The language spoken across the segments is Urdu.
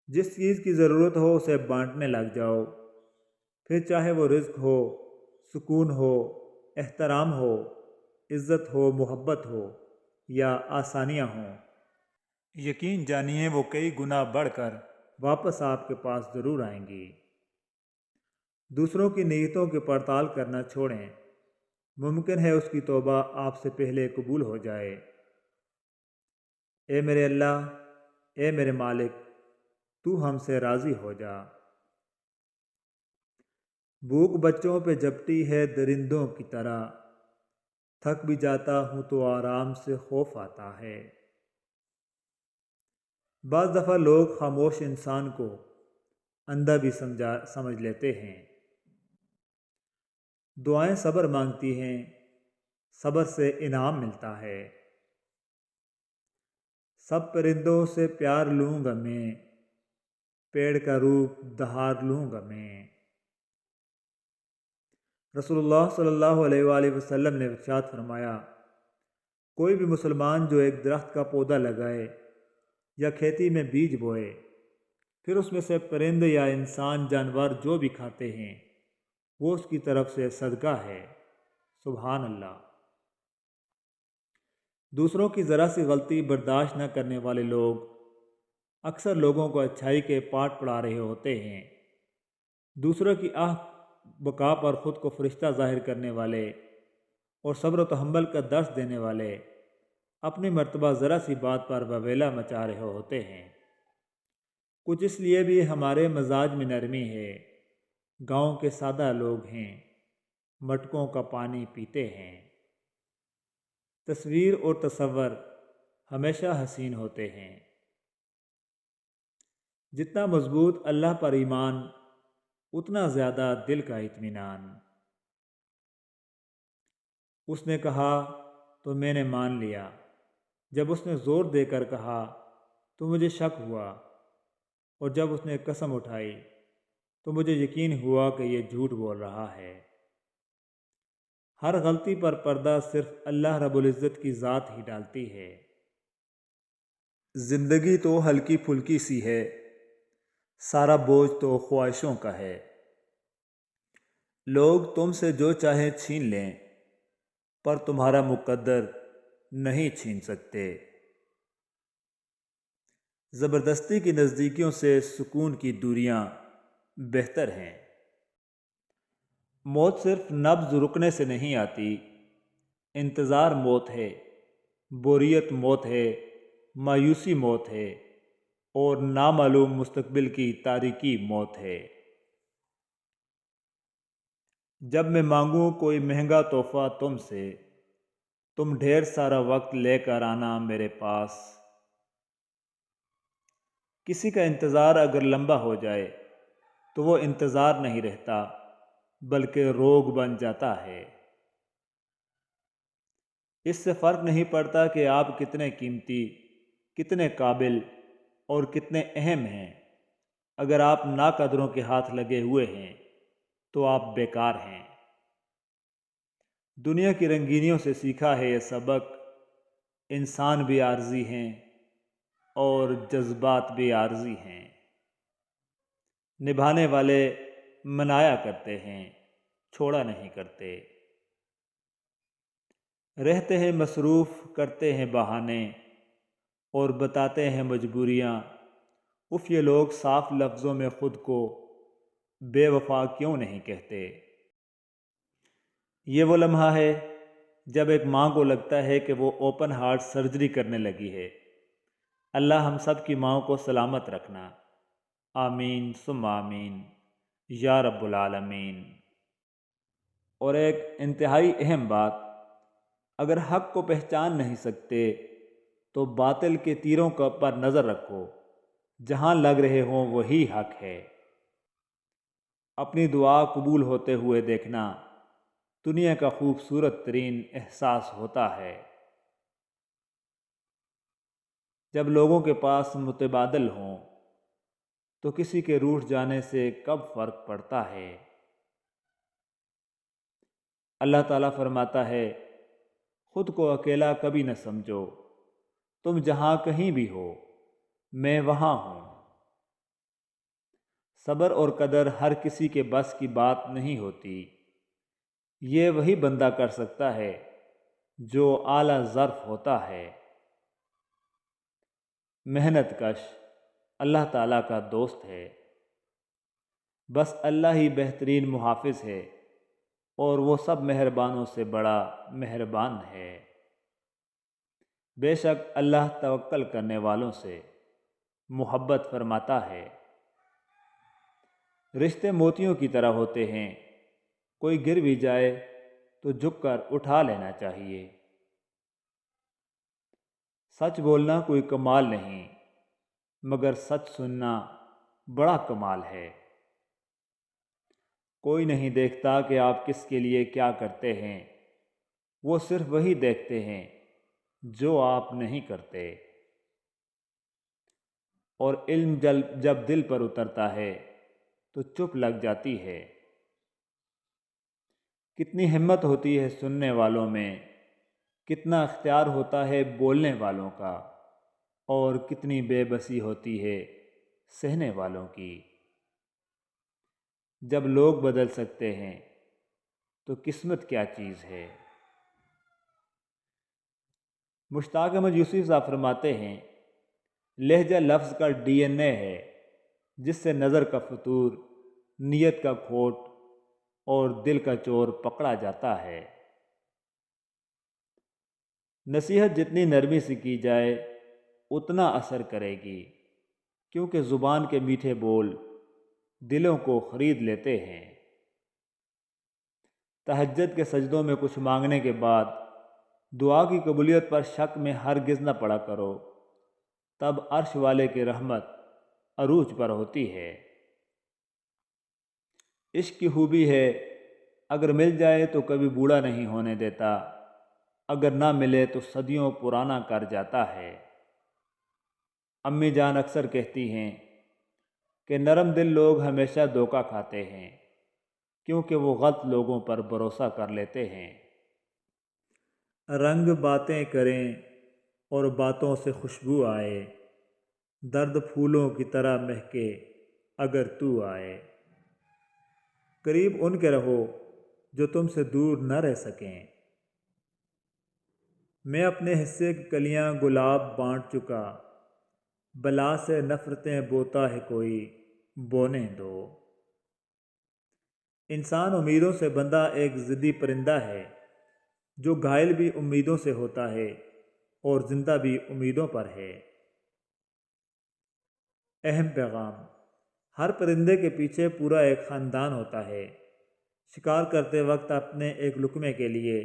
جس چیز کی ضرورت ہو اسے بانٹنے لگ جاؤ، پھر چاہے وہ رزق ہو، سکون ہو، احترام ہو، عزت ہو، محبت ہو یا آسانیاں ہوں۔ یقین جانیے وہ کئی گنا بڑھ کر واپس آپ کے پاس ضرور آئیں گی۔ دوسروں کی نیتوں کی پڑتال کرنا چھوڑیں، ممکن ہے اس کی توبہ آپ سے پہلے قبول ہو جائے۔ اے میرے اللہ، اے میرے مالک، تو ہم سے راضی ہو جا۔ بھوک بچوں پہ جپٹی ہے درندوں کی طرح، تھک بھی جاتا ہوں تو آرام سے خوف آتا ہے۔ بعض دفعہ لوگ خاموش انسان کو اندھا بھی سمجھ لیتے ہیں۔ دعائیں صبر مانگتی ہیں، صبر سے انعام ملتا ہے۔ سب پرندوں سے پیار لوں گا میں، پیڑ کا روپ دہار لوں گا میں۔ رسول اللہ صلی اللہ علیہ وآلہ وسلم نے ارشاد فرمایا، کوئی بھی مسلمان جو ایک درخت کا پودا لگائے یا کھیتی میں بیج بوئے، پھر اس میں سے پرند یا انسان جانور جو بھی کھاتے ہیں وہ اس کی طرف سے صدقہ ہے۔ سبحان اللہ۔ دوسروں کی ذرا سی غلطی برداشت نہ کرنے والے لوگ اکثر لوگوں کو اچھائی کے پاٹ پڑھا رہے ہوتے ہیں۔ دوسروں کی بقا پر خود کو فرشتہ ظاہر کرنے والے اور صبر و تحمل کا درس دینے والے اپنی مرتبہ ذرا سی بات پر وویلا مچا رہے ہوتے ہیں۔ کچھ اس لیے بھی ہمارے مزاج میں نرمی ہے، گاؤں کے سادہ لوگ ہیں، مٹکوں کا پانی پیتے ہیں۔ تصویر اور تصور ہمیشہ حسین ہوتے ہیں۔ جتنا مضبوط اللہ پر ایمان، اتنا زیادہ دل کا اطمینان۔ اس نے کہا تو میں نے مان لیا، جب اس نے زور دے کر کہا تو مجھے شک ہوا، اور جب اس نے قسم اٹھائی تو مجھے یقین ہوا کہ یہ جھوٹ بول رہا ہے۔ ہر غلطی پر پردہ صرف اللہ رب العزت کی ذات ہی ڈالتی ہے۔ زندگی تو ہلکی پھلکی سی ہے، سارا بوجھ تو خواہشوں کا ہے۔ لوگ تم سے جو چاہیں چھین لیں، پر تمہارا مقدر نہیں چھین سکتے۔ زبردستی کی نزدیکیوں سے سکون کی دوریاں بہتر ہیں۔ موت صرف نبض رکنے سے نہیں آتی، انتظار موت ہے، بوریت موت ہے، مایوسی موت ہے، اور نامعلوم مستقبل کی تاریکی موت ہے۔ جب میں مانگوں کوئی مہنگا تحفہ تم سے، تم ڈھیر سارا وقت لے کر آنا میرے پاس۔ کسی کا انتظار اگر لمبا ہو جائے تو وہ انتظار نہیں رہتا، بلکہ روگ بن جاتا ہے۔ اس سے فرق نہیں پڑتا کہ آپ کتنے قیمتی، کتنے قابل اور کتنے اہم ہیں۔ اگر آپ ناقدروں کے ہاتھ لگے ہوئے ہیں تو آپ بیکار ہیں۔ دنیا کی رنگینیوں سے سیکھا ہے یہ سبق، انسان بھی عارضی ہیں اور جذبات بھی عارضی ہیں۔ نبھانے والے منایا کرتے ہیں، چھوڑا نہیں کرتے۔ رہتے ہیں مصروف، کرتے ہیں بہانے اور بتاتے ہیں مجبوریاں۔ یہ لوگ صاف لفظوں میں خود کو بے وفا کیوں نہیں کہتے؟ یہ وہ لمحہ ہے جب ایک ماں کو لگتا ہے کہ وہ اوپن ہارٹ سرجری کرنے لگی ہے۔ اللہ ہم سب کی ماں کو سلامت رکھنا، آمین ثم آمین یا رب العالمین۔ اور ایک انتہائی اہم بات، اگر حق کو پہچان نہیں سکتے تو باطل کے تیروں پر نظر رکھو، جہاں لگ رہے ہوں وہی حق ہے۔ اپنی دعا قبول ہوتے ہوئے دیکھنا دنیا کا خوبصورت ترین احساس ہوتا ہے۔ جب لوگوں کے پاس متبادل ہوں تو کسی کے روٹھ جانے سے کب فرق پڑتا ہے؟ اللہ تعالیٰ فرماتا ہے، خود کو اکیلا کبھی نہ سمجھو، تم جہاں کہیں بھی ہو میں وہاں ہوں۔ صبر اور قدر ہر کسی کے بس کی بات نہیں ہوتی، یہ وہی بندہ کر سکتا ہے جو اعلیٰ ظرف ہوتا ہے۔ محنت کش اللہ تعالیٰ کا دوست ہے، بس اللہ ہی بہترین محافظ ہے، اور وہ سب مہربانوں سے بڑا مہربان ہے۔ بے شک اللہ توکل کرنے والوں سے محبت فرماتا ہے۔ رشتے موتیوں کی طرح ہوتے ہیں، کوئی گر بھی جائے تو جھک کر اٹھا لینا چاہیے۔ سچ بولنا کوئی کمال نہیں، مگر سچ سننا بڑا کمال ہے۔ کوئی نہیں دیکھتا کہ آپ کس کے لیے کیا کرتے ہیں، وہ صرف وہی دیکھتے ہیں جو آپ نہیں کرتے۔ اور علم جب دل پر اترتا ہے تو چپ لگ جاتی ہے۔ کتنی ہمت ہوتی ہے سننے والوں میں، کتنا اختیار ہوتا ہے بولنے والوں کا، اور کتنی بے بسی ہوتی ہے سہنے والوں کی۔ جب لوگ بدل سکتے ہیں تو قسمت کیا چیز ہے۔ مشتاق احمد یوسف صاحب فرماتے ہیں، لہجہ لفظ کا DNA ہے، جس سے نظر کا فطور، نیت کا کھوٹ اور دل کا چور پکڑا جاتا ہے۔ نصیحت جتنی نرمی سے کی جائے اتنا اثر کرے گی، کیونکہ زبان کے میٹھے بول دلوں کو خرید لیتے ہیں۔ تہجد کے سجدوں میں کچھ مانگنے کے بعد دعا کی قبولیت پر شک میں ہرگز نہ پڑا کرو، تب عرش والے کی رحمت عروج پر ہوتی ہے۔ عشق کی خوبی ہے، اگر مل جائے تو کبھی بوڑھا نہیں ہونے دیتا، اگر نہ ملے تو صدیوں پرانا کر جاتا ہے۔ امی جان اکثر کہتی ہیں کہ نرم دل لوگ ہمیشہ دھوکہ کھاتے ہیں، کیونکہ وہ غلط لوگوں پر بھروسہ کر لیتے ہیں۔ رنگ باتیں کریں اور باتوں سے خوشبو آئے، درد پھولوں کی طرح مہکے اگر تو آئے۔ قریب ان کے رہو جو تم سے دور نہ رہ سکیں۔ میں اپنے حصے کی کلیاں گلاب بانٹ چکا، بلا سے نفرتیں بوتا ہے کوئی، بونے دو۔ انسان امیدوں سے بندھا ایک ضدی پرندہ ہے، جو گھائل بھی امیدوں سے ہوتا ہے اور زندہ بھی امیدوں پر ہے۔ اہم پیغام: ہر پرندے کے پیچھے پورا ایک خاندان ہوتا ہے۔ شکار کرتے وقت اپنے ایک لقمے کے لیے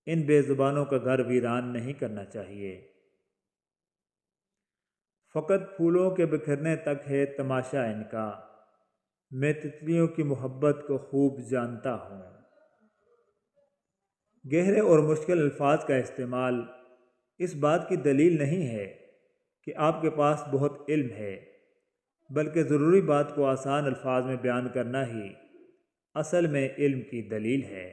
ان بے زبانوں کا گھر ویران نہیں کرنا چاہیے۔ فقط پھولوں کے بکھرنے تک ہے تماشا ان کا، میں تتلیوں کی محبت کو خوب جانتا ہوں۔ گہرے اور مشکل الفاظ کا استعمال اس بات کی دلیل نہیں ہے کہ آپ کے پاس بہت علم ہے، بلکہ ضروری بات کو آسان الفاظ میں بیان کرنا ہی اصل میں علم کی دلیل ہے۔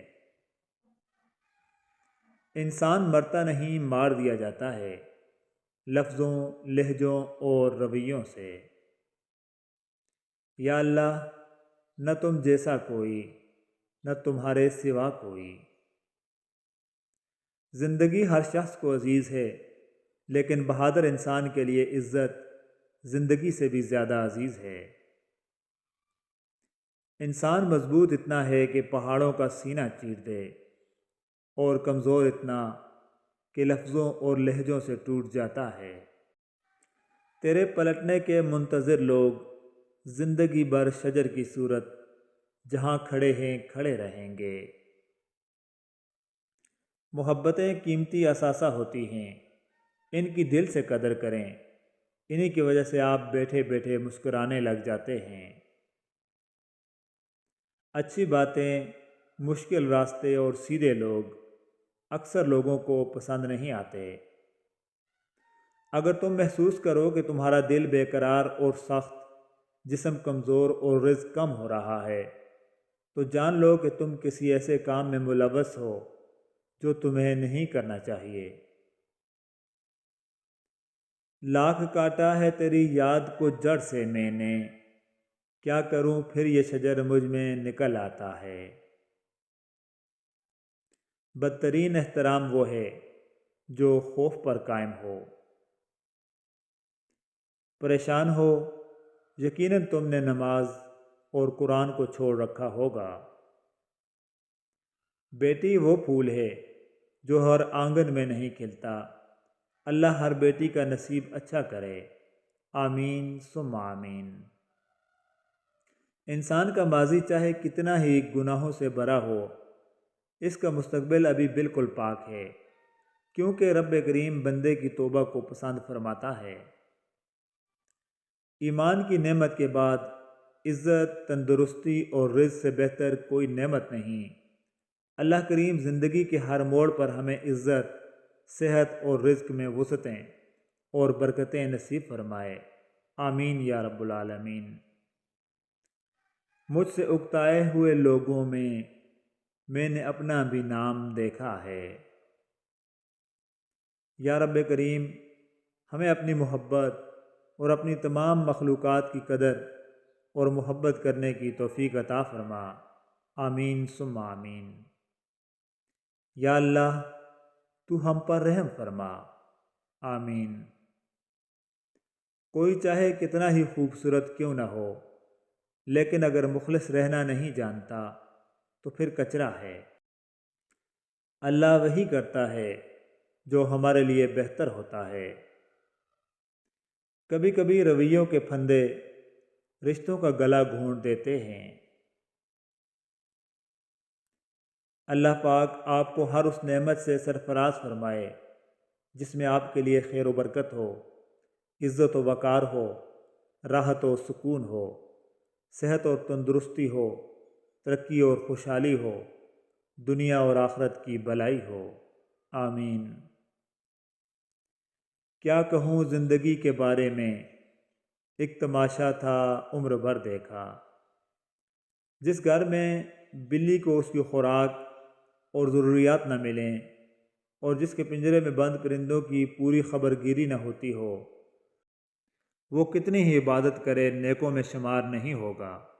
انسان مرتا نہیں، مار دیا جاتا ہے، لفظوں، لہجوں اور رویوں سے۔ یا اللہ، نہ تم جیسا کوئی، نہ تمہارے سوا کوئی۔ زندگی ہر شخص کو عزیز ہے، لیکن بہادر انسان کے لیے عزت زندگی سے بھی زیادہ عزیز ہے۔ انسان مضبوط اتنا ہے کہ پہاڑوں کا سینہ چیر دے، اور کمزور اتنا کہ لفظوں اور لہجوں سے ٹوٹ جاتا ہے۔ تیرے پلٹنے کے منتظر لوگ زندگی بھر شجر کی صورت جہاں کھڑے ہیں کھڑے رہیں گے۔ محبتیں قیمتی اثاثہ ہوتی ہیں، ان کی دل سے قدر کریں، انہی کی وجہ سے آپ بیٹھے بیٹھے مسکرانے لگ جاتے ہیں۔ اچھی باتیں، مشکل راستے اور سیدھے لوگ اکثر لوگوں کو پسند نہیں آتے۔ اگر تم محسوس کرو کہ تمہارا دل بے قرار اور سخت، جسم کمزور اور رزق کم ہو رہا ہے، تو جان لو کہ تم کسی ایسے کام میں ملوث ہو جو تمہیں نہیں کرنا چاہیے۔ لاکھ کاٹا ہے تیری یاد کو جڑ سے میں نے، کیا کروں پھر یہ شجر مجھ میں نکل آتا ہے۔ بدترین احترام وہ ہے جو خوف پر قائم ہو۔ پریشان ہو، یقیناً تم نے نماز اور قرآن کو چھوڑ رکھا ہوگا۔ بیٹی وہ پھول ہے جو ہر آنگن میں نہیں کھلتا، اللہ ہر بیٹی کا نصیب اچھا کرے، آمین ثم آمین۔ انسان کا ماضی چاہے کتنا ہی گناہوں سے بھرا ہو، اس کا مستقبل ابھی بالکل پاک ہے، کیونکہ رب کریم بندے کی توبہ کو پسند فرماتا ہے۔ ایمان کی نعمت کے بعد عزت، تندرستی اور رزق سے بہتر کوئی نعمت نہیں۔ اللہ کریم زندگی کے ہر موڑ پر ہمیں عزت، صحت اور رزق میں وسعتیں اور برکتیں نصیب فرمائے، آمین یا رب العالمین۔ مجھ سے اکتائے ہوئے لوگوں میں نے اپنا بھی نام دیکھا ہے۔ یا رب کریم، ہمیں اپنی محبت اور اپنی تمام مخلوقات کی قدر اور محبت کرنے کی توفیق عطا فرما، آمین ثم آمین۔ یا اللہ، تو ہم پر رحم فرما، آمین۔ کوئی چاہے کتنا ہی خوبصورت کیوں نہ ہو، لیکن اگر مخلص رہنا نہیں جانتا تو پھر کچرا ہے۔ اللہ وہی کرتا ہے جو ہمارے لیے بہتر ہوتا ہے۔ کبھی کبھی رویوں کے پھندے رشتوں کا گلا گھونٹ دیتے ہیں۔ اللہ پاک آپ کو ہر اس نعمت سے سرفراز فرمائے جس میں آپ کے لیے خیر و برکت ہو، عزت و وقار ہو، راحت و سکون ہو، صحت اور تندرستی ہو، ترقی اور خوشحالی ہو، دنیا اور آخرت کی بھلائی ہو، آمین۔ کیا کہوں زندگی کے بارے میں، ایک تماشا تھا عمر بھر دیکھا۔ جس گھر میں بلی کو اس کی خوراک اور ضروریات نہ ملیں، اور جس کے پنجرے میں بند پرندوں کی پوری خبر گیری نہ ہوتی ہو، وہ کتنی ہی عبادت کرے نیکوں میں شمار نہیں ہوگا۔